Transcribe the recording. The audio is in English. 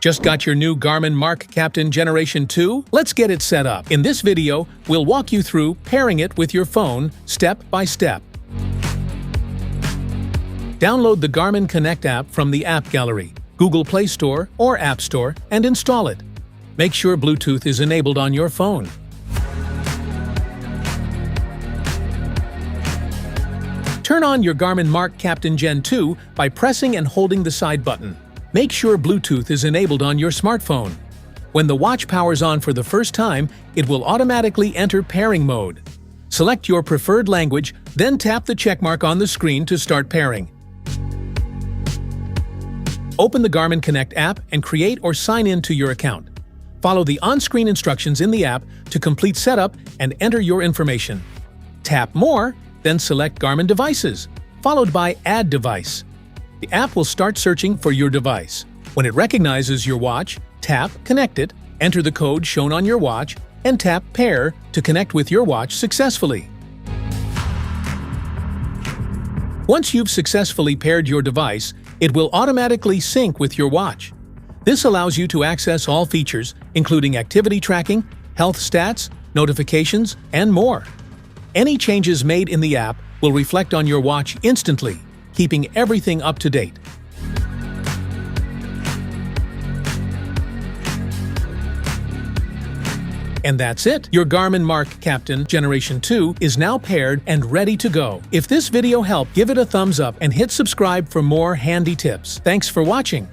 Just got your new Garmin MARQ Captain Generation 2? Let's get it set up. In this video, we'll walk you through pairing it with your phone step by step. Download the Garmin Connect app from the App Gallery, Google Play Store or App Store, and install it. Make sure Bluetooth is enabled on your phone. Turn on your Garmin MARQ Captain Gen 2 by pressing and holding the side button. Make sure Bluetooth is enabled on your smartphone. When the watch powers on for the first time, it will automatically enter pairing mode. Select your preferred language, then tap the checkmark on the screen to start pairing. Open the Garmin Connect app and create or sign in to your account. Follow the on-screen instructions in the app to complete setup and enter your information. Tap More, then select Garmin Devices, followed by Add Device. The app will start searching for your device. When it recognizes your watch, tap Connect It, enter the code shown on your watch, and tap Pair to connect with your watch successfully. Once you've successfully paired your device, it will automatically sync with your watch. This allows you to access all features, including activity tracking, health stats, notifications, and more. Any changes made in the app will reflect on your watch instantly, keeping everything up to date. And that's it! Your Garmin MARQ Captain Generation 2 is now paired and ready to go. If this video helped, give it a thumbs up and hit subscribe for more handy tips. Thanks for watching!